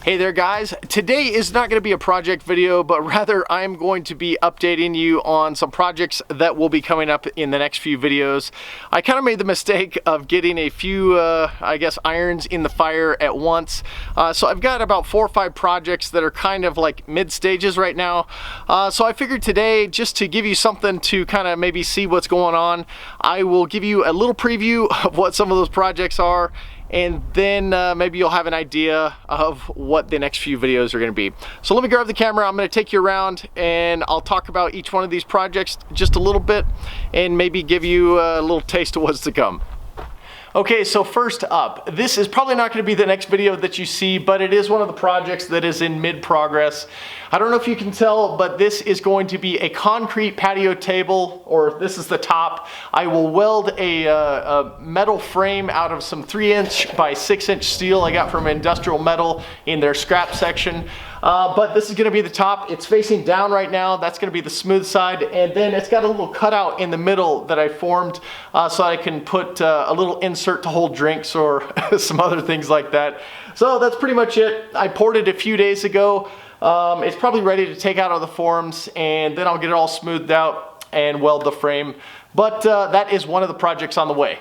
Hey there guys, today is not going to be a project video, but rather I'm going to be updating you on some projects that will be coming up in the next few videos. I kind of made the mistake of getting a few, I guess, irons in the fire at once. So I've got about 4 or 5 projects that are kind of like mid stages right now. So I figured today, just to give you something to kind of maybe see what's going on, I will give you a little preview of what some of those projects are, and then maybe you'll have an idea of what the next few videos are going to be. So let me grab the camera, I'm going to take you around and I'll talk about each one of these projects just a little bit and maybe give you a little taste of what's to come. Okay, so first up, this is probably not going to be the next video that you see, but it is one of the projects that is in mid-progress. I don't know if you can tell, but this is going to be a concrete patio table, or this is the top. I will weld a metal frame out of some 3" by 6" steel I got from Industrial Metal in their scrap section. But this is going to be the top. It's facing down right now. That's going to be the smooth side, and then it's got a little cutout in the middle that I formed so I can put a little insert to hold drinks or some other things like that. So that's pretty much it. I poured it a few days ago. It's probably ready to take out of the forms, and then I'll get it all smoothed out and weld the frame. But that is one of the projects on the way.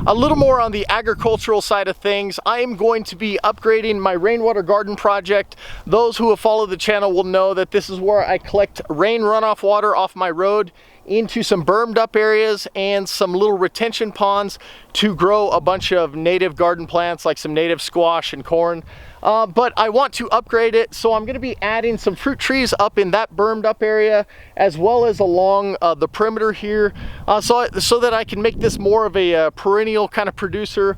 A little more on the agricultural side of things, I am going to be upgrading my Rainwater Garden project. Those who have followed the channel will know that this is where I collect rain runoff water off my road into some bermed up areas and some little retention ponds to grow a bunch of native garden plants like some native squash and corn. But I want to upgrade it, so I'm going to be adding some fruit trees up in that bermed up area as well as along the perimeter here, so that I can make this more of a perennial kind of producer.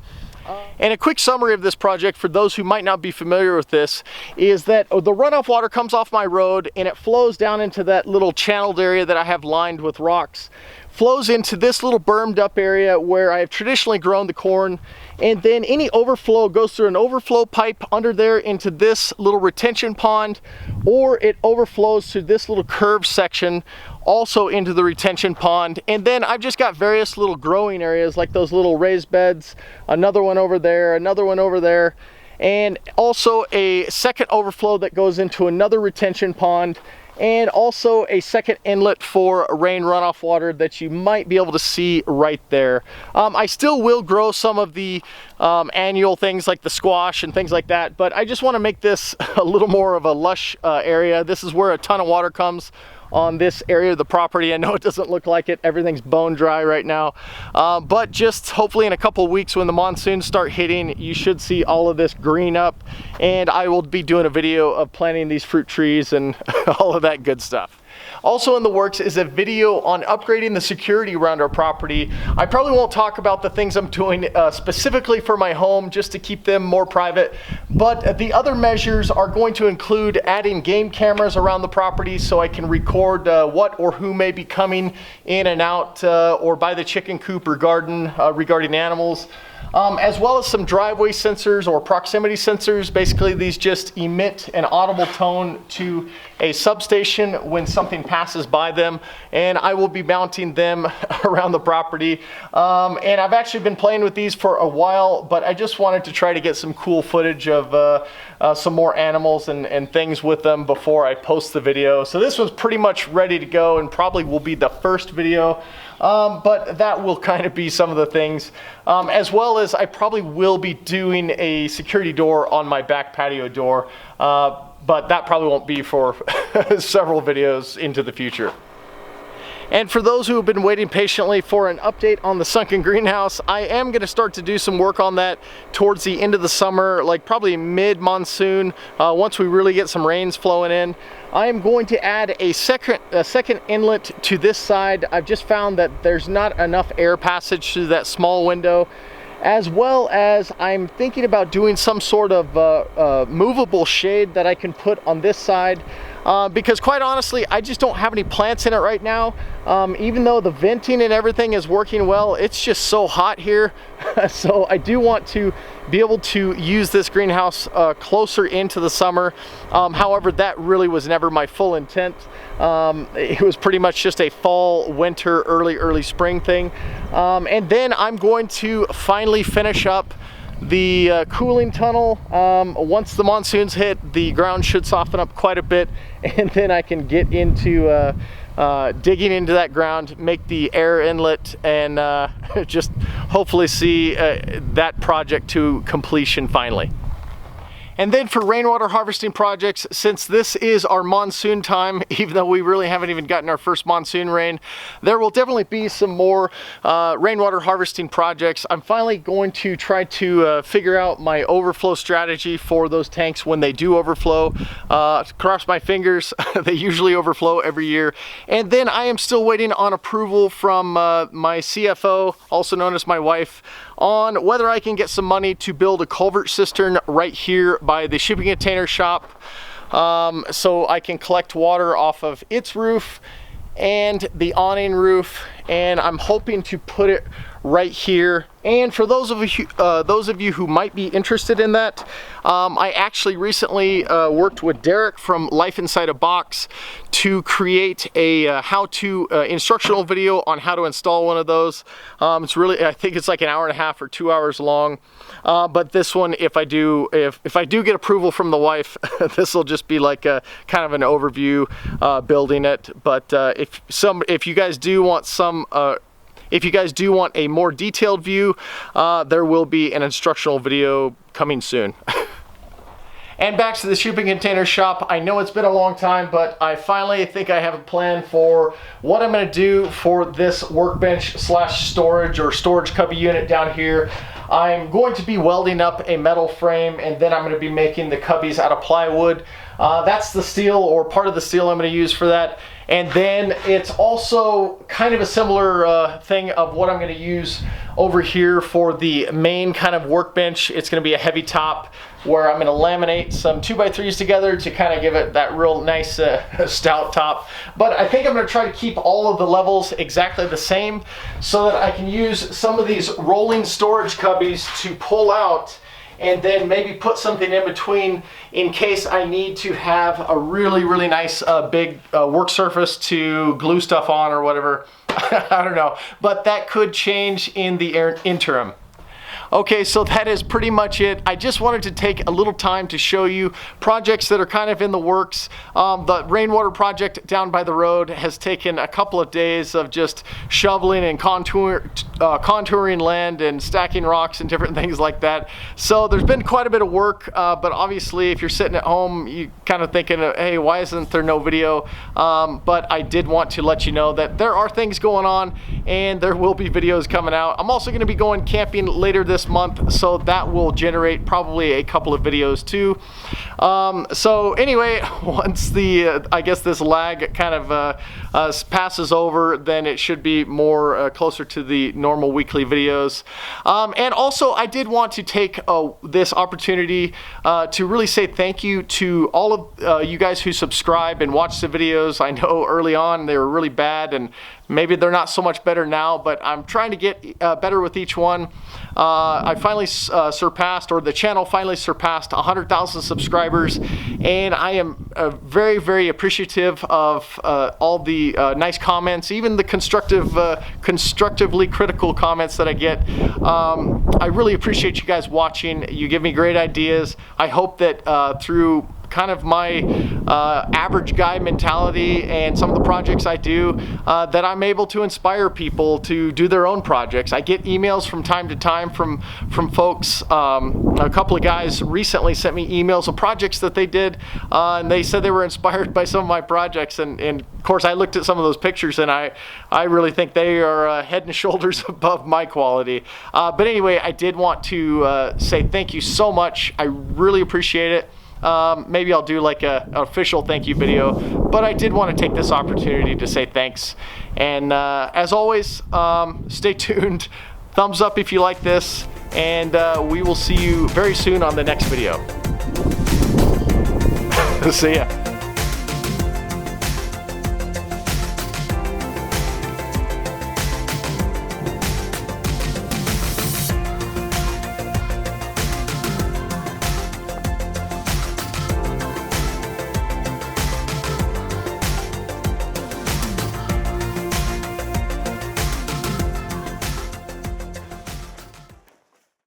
And a quick summary of this project for those who might not be familiar with this is that the runoff water comes off my road and it flows down into that little channeled area that I have lined with rocks, flows into this little bermed up area where I have traditionally grown the corn, and then any overflow goes through an overflow pipe under there into this little retention pond, or it overflows to this little curved section also into the retention pond. And then I've just got various little growing areas like those little raised beds, another one over there, another one over there, and also a second overflow that goes into another retention pond, and also a second inlet for rain runoff water that you might be able to see right there. I still will grow some of the annual things like the squash and things like that, but I just want to make this a little more of a lush area. This is where a ton of water comes on this area of the property. I know it doesn't look like it, everything's bone dry right now, but just hopefully in a couple of weeks when the monsoons start hitting, you should see all of this green up, and I will be doing a video of planting these fruit trees and all of that good stuff. Also in the works is a video on upgrading the security around our property. I probably won't talk about the things I'm doing specifically for my home, just to keep them more private, but the other measures are going to include adding game cameras around the property so I can record what or who may be coming in and out or by the chicken coop or garden regarding animals. As well as some driveway sensors or proximity sensors. Basically, these just emit an audible tone to a substation when something passes by them, and I will be mounting them around the property. And I've actually been playing with these for a while, but I just wanted to try to get some cool footage of some more animals and things with them before I post the video. So this was pretty much ready to go and probably will be the first video. But that will kind of be some of the things, as well as I probably will be doing a security door on my back patio door, but that probably won't be for several videos into the future. And for those who have been waiting patiently for an update on the sunken greenhouse, I am going to start to do some work on that towards the end of the summer, like probably mid-monsoon, once we really get some rains flowing in. I am going to add a second inlet to this side. I've just found that there's not enough air passage through that small window, as well as I'm thinking about doing some sort of movable shade that I can put on this side. Because quite honestly, I just don't have any plants in it right now. Even though the venting and everything is working well, it's just so hot here. So I do want to be able to use this greenhouse closer into the summer. However, that really was never my full intent. It was pretty much just a fall, winter, early spring thing. And then I'm going to finally finish up the cooling tunnel. Once the monsoons hit, the ground should soften up quite a bit, and then I can get into digging into that ground, make the air inlet, and just hopefully see that project to completion finally. And then for rainwater harvesting projects, since this is our monsoon time, even though we really haven't even gotten our first monsoon rain, there will definitely be some more rainwater harvesting projects. I'm finally going to try to figure out my overflow strategy for those tanks when they do overflow. Cross my fingers, they usually overflow every year. And then I am still waiting on approval from my CFO, also known as my wife, on whether I can get some money to build a culvert cistern right here by the shipping container shop, so I can collect water off of its roof and the awning roof, and I'm hoping to put it right here. And for those of you who might be interested in that, I actually recently worked with Derek from Life Inside a Box to create a how-to instructional video on how to install one of those. It's really, I think it's like an hour and a half or 2 hours long. But this one, if I do get approval from the wife, this will just be like a kind of an overview building it. But if you guys do want some. If you guys do want a more detailed view, there will be an instructional video coming soon. And back to the shipping container shop. I know it's been a long time, but I finally think I have a plan for what I'm going to do for this workbench slash storage or storage cubby unit down here. I'm going to be welding up a metal frame, and then I'm going to be making the cubbies out of plywood. That's the steel, or part of the steel I'm going to use for that. And then it's also kind of a similar thing of what I'm going to use over here for the main kind of workbench. It's going to be a heavy top where I'm going to laminate some 2x3s together to kind of give it that real nice stout top. But I think I'm going to try to keep all of the levels exactly the same so that I can use some of these rolling storage cubbies to pull out and then maybe put something in between in case I need to have a really, really nice big work surface to glue stuff on or whatever. I don't know, but that could change in the interim. Okay, so that is pretty much it. I just wanted to take a little time to show you projects that are kind of in the works. The rainwater project down by the road has taken a couple of days of just shoveling and contouring land and stacking rocks and different things like that. So there's been quite a bit of work, but obviously if you're sitting at home, you kind of thinking, hey, why isn't there no video? But I did want to let you know that there are things going on and there will be videos coming out. I'm also going to be going camping later this month, so that will generate probably a couple of videos too. So anyway, once the I guess this lag kind of passes over, then it should be more closer to the normal weekly videos. And also I did want to take this opportunity to really say thank you to all of you guys who subscribe and watch the videos. I know early on they were really bad, and maybe they're not so much better now, but I'm trying to get better with each one. I finally surpassed, or the channel finally surpassed 100,000 subscribers, and I am very, very appreciative of all the nice comments, even the constructively critical comments that I get. I really appreciate you guys watching. You give me great ideas. I hope that through kind of my average guy mentality and some of the projects I do, that I'm able to inspire people to do their own projects. I get emails from time to time from folks. A couple of guys recently sent me emails of projects that they did, and they said they were inspired by some of my projects, and of course I looked at some of those pictures and I really think they are head and shoulders above my quality. But anyway, I did want to say thank you so much. I really appreciate it. Maybe I'll do like an official thank you video, but I did want to take this opportunity to say thanks. And as always, stay tuned. Thumbs up if you like this, and we will see you very soon on the next video. See ya.